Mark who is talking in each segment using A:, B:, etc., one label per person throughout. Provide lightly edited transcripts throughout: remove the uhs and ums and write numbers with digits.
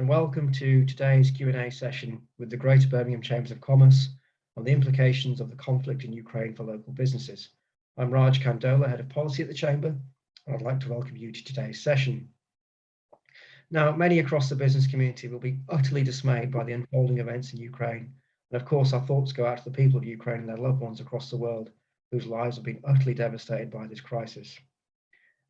A: and welcome to today's Q&A session with the Greater Birmingham Chambers of Commerce on the implications of the conflict in Ukraine for local businesses. I'm Raj Kandola, Head of Policy at the Chamber, and I'd like to welcome you to today's session. Now, many across the business community will be utterly dismayed by the unfolding events in Ukraine, and of course our thoughts go out to the people of Ukraine and their loved ones across the world whose lives have been utterly devastated by this crisis.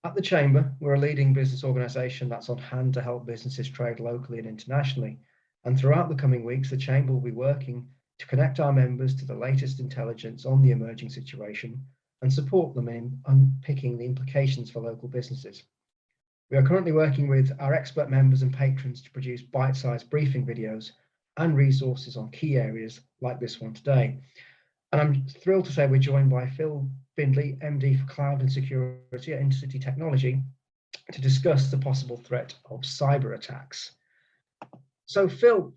A: At the Chamber, we're a leading business organisation that's on hand to help businesses trade locally and internationally. And throughout the coming weeks, the Chamber will be working to connect our members to the latest intelligence on the emerging situation and support them in unpicking the implications for local businesses. We are currently working with our expert members and patrons to produce bite-sized briefing videos and resources on key areas like this one today. And I'm thrilled to say we're joined by Phil Findlay, MD for Cloud and Security at Intercity Technology, to discuss the possible threat of cyber attacks. So Phil,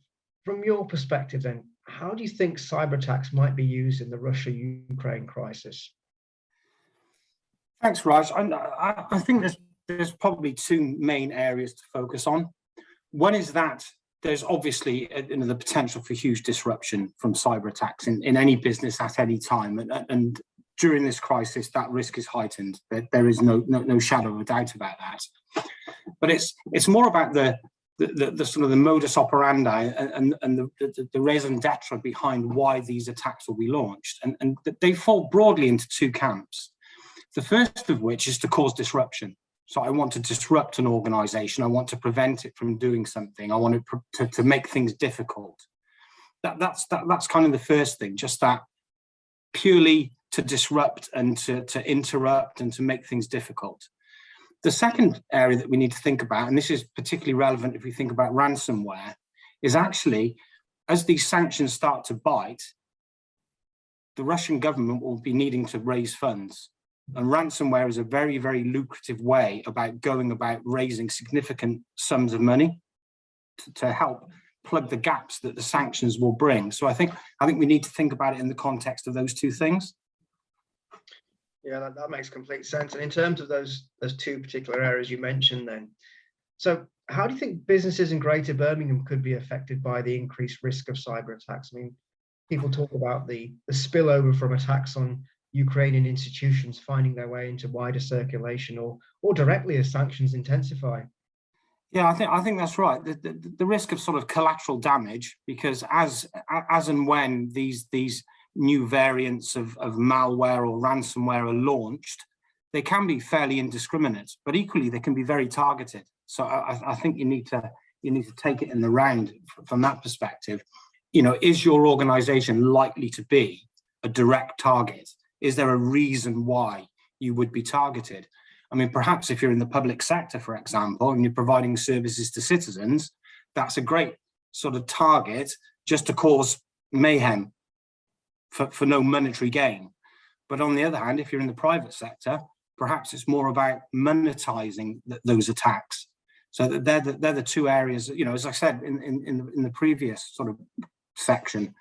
A: from your perspective then, how do you think cyber attacks might be used in the Russia-Ukraine crisis?
B: Thanks, Raj. I think there's probably two main areas to focus on. One is that there's obviously the potential for huge disruption from cyber attacks in any business at any time, and during this crisis, that risk is heightened. There is no shadow of a doubt about that. But it's more about the sort of the modus operandi and the raison d'etre behind why these attacks will be launched, and they fall broadly into two camps. The first of which is to cause disruption. So I want to disrupt an organization. I want to prevent it from doing something. I want to make things difficult. That's kind of the first thing, just that purely to disrupt and to interrupt and to make things difficult. The second area that we need to think about, and this is particularly relevant if we think about ransomware, is actually as these sanctions start to bite, the Russian government will be needing to raise funds. And ransomware is a very, very lucrative way about going about raising significant sums of money to help plug the gaps that the sanctions will bring. So I think we need to think about it in the context of those two things.
A: Yeah, that makes complete sense. And in terms of those two particular areas you mentioned then, so how do you think businesses in Greater Birmingham could be affected by the increased risk of cyber attacks? I mean, people talk about the spillover from attacks on Ukrainian institutions finding their way into wider circulation or directly as sanctions intensify.
B: Yeah, I think that's right. The risk of sort of collateral damage, because as and when these new variants of malware or ransomware are launched, they can be fairly indiscriminate, but equally they can be very targeted. So I think you need to take it in the round from that perspective. You know, is your organization likely to be a direct target? Is there a reason why you would be targeted? I mean, perhaps if you're in the public sector, for example, and you're providing services to citizens, that's a great sort of target just to cause mayhem for no monetary gain. But on the other hand, if you're in the private sector, perhaps it's more about monetizing those attacks. So they're the two areas, you know, as I said in the previous sort of section.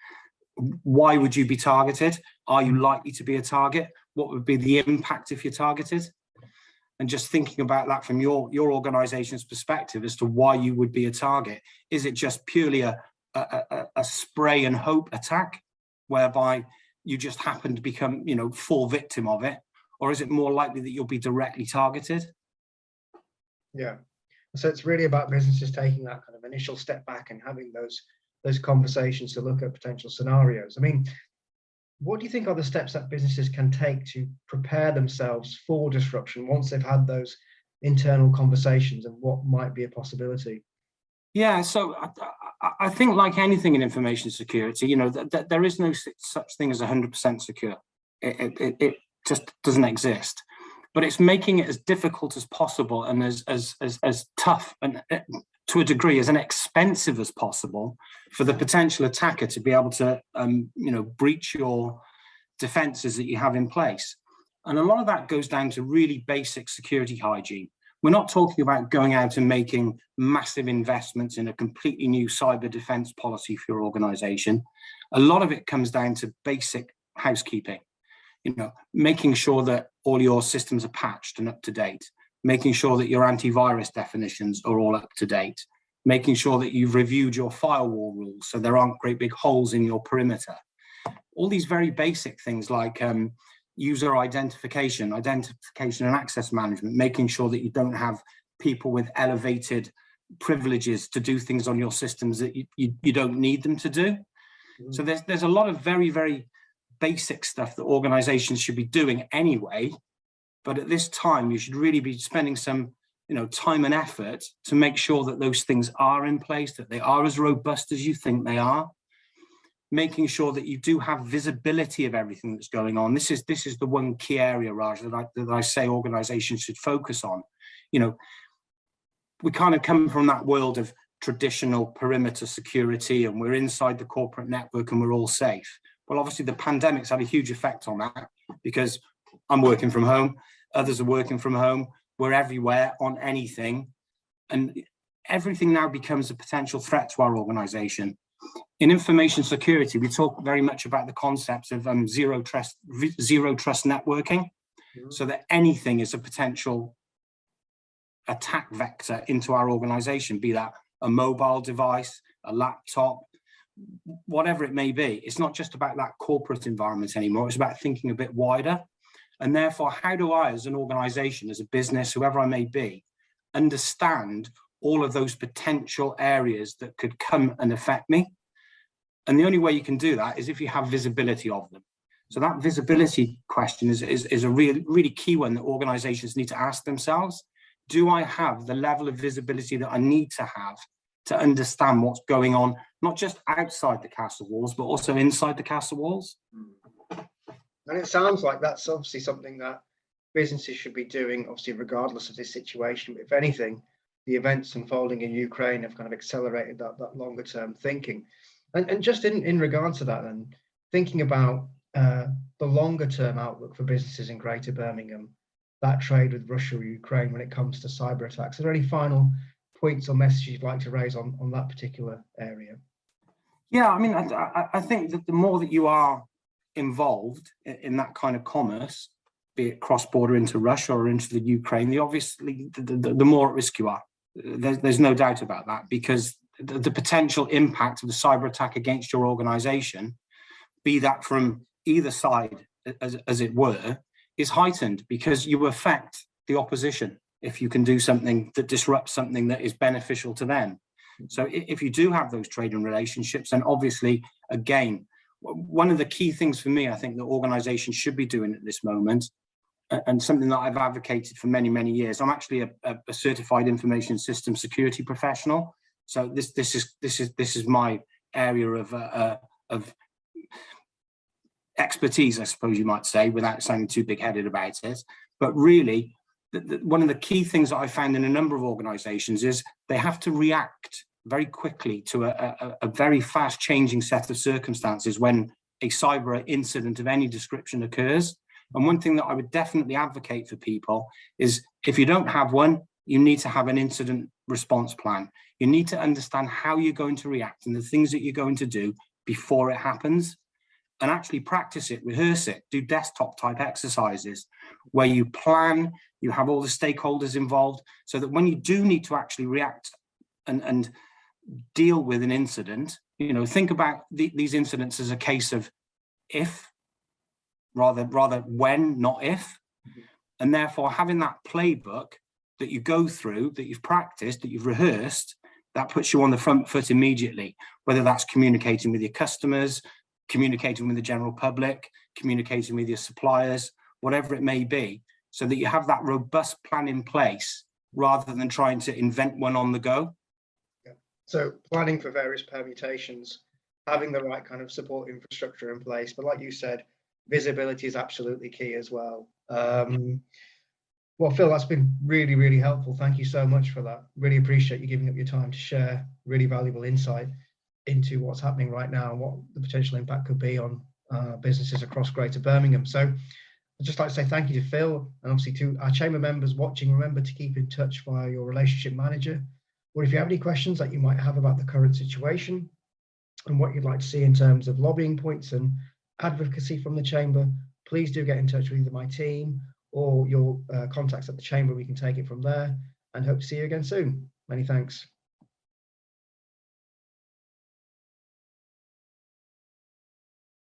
B: Why would you be targeted? Are you likely to be a target? What would be the impact if you're targeted? And just thinking about that from your organization's perspective as to why you would be a target. Is it just purely a spray and hope attack, whereby you just happen to become, you know, full victim of it? Or is it more likely that you'll be directly targeted?
A: Yeah. So it's really about businesses taking that kind of initial step back and having those conversations to look at potential scenarios. I mean, what do you think are the steps that businesses can take to prepare themselves for disruption once they've had those internal conversations, and what might be a possibility?
B: Yeah, so I think like anything in information security, you know, that there is no such thing as 100% secure. It just doesn't exist. But it's making it as difficult as possible and as tough and to a degree as inexpensive as possible for the potential attacker to be able to you know, breach your defenses that you have in place. And a lot of that goes down to really basic security hygiene. We're not talking about going out and making massive investments in a completely new cyber defense policy for your organization. A lot of it comes down to basic housekeeping, you know, making sure that all your systems are patched and up to date, making sure that your antivirus definitions are all up to date, making sure that you've reviewed your firewall rules so there aren't great big holes in your perimeter. All these very basic things like user identification and access management, making sure that you don't have people with elevated privileges to do things on your systems that you don't need them to do. So there's a lot of very, very basic stuff that organizations should be doing anyway, but at this time you should really be spending some time and effort to make sure that those things are in place, that they are as robust as you think they are, making sure that you do have visibility of everything that's going on. This is the one key area, Raj, that I say organizations should focus on. We kind of come from that world of traditional perimeter security, and we're inside the corporate network and we're all safe. Well, obviously the pandemic's had a huge effect on that, because I'm working from home, others are working from home, we're everywhere on anything, and everything now becomes a potential threat to our organization. In information security, we talk very much about the concepts of zero trust networking, so that anything is a potential attack vector into our organization, be that a mobile device, a laptop, whatever it may be. It's not just about that corporate environment anymore, it's about thinking a bit wider. And therefore, how do I, as an organization, as a business, whoever I may be, understand all of those potential areas that could come and affect me? And the only way you can do that is if you have visibility of them. So that visibility question is a really key one that organizations need to ask themselves. Do I have the level of visibility that I need to have to understand what's going on, not just outside the castle walls, but also inside the castle walls?
A: And it sounds like that's obviously something that businesses should be doing, obviously, regardless of this situation. But if anything, the events unfolding in Ukraine have kind of accelerated that longer term thinking. And just in regards to that, then, thinking about the longer term outlook for businesses in Greater Birmingham, that trade with Russia or Ukraine when it comes to cyber attacks, are there any final points or messages you'd like to raise on that particular area?
B: Yeah, I mean, I think that the more that you are involved in that kind of commerce, be it cross-border into Russia or into the Ukraine, the more at risk you are. There's no doubt about that, because the potential impact of the cyber attack against your organization, be that from either side, as it were, is heightened, because you affect the opposition if you can do something that disrupts something that is beneficial to them. So if you do have those trading relationships, then obviously, again, one of the key things for me, I think that organizations should be doing at this moment, and something that I've advocated for many, many years. I'm actually a certified information system security professional. So this is my area of expertise, I suppose you might say, without sounding too big-headed about it. But really, one of the key things that I found in a number of organizations is they have to react very quickly to a very fast-changing set of circumstances when a cyber incident of any description occurs. And one thing that I would definitely advocate for people is, if you don't have one, you need to have an incident response plan. You need to understand how you're going to react and the things that you're going to do before it happens, and actually practice it, rehearse it, do desktop type exercises where you plan, you have all the stakeholders involved, so that when you do need to actually react and deal with an incident, think about these incidents as a case of if, rather when, not if. And therefore, having that playbook that you go through, that you've practiced, that you've rehearsed, that puts you on the front foot immediately, whether that's communicating with your customers, communicating with the general public, communicating with your suppliers, whatever it may be, so that you have that robust plan in place rather than trying to invent one on the go.
A: Yeah. So planning for various permutations, having the right kind of support infrastructure in place. But like you said, visibility is absolutely key as well. Well, Phil, that's been really, really helpful. Thank you so much for that. Really appreciate you giving up your time to share really valuable insight into what's happening right now and what the potential impact could be on businesses across Greater Birmingham. So I'd just like to say thank you to Phil, and obviously to our chamber members watching. Remember to keep in touch via your relationship manager, or if you have any questions that you might have about the current situation and what you'd like to see in terms of lobbying points and advocacy from the chamber, please do get in touch with either my team or your contacts at the chamber. We can take it from there, and hope to see you again soon. Many thanks.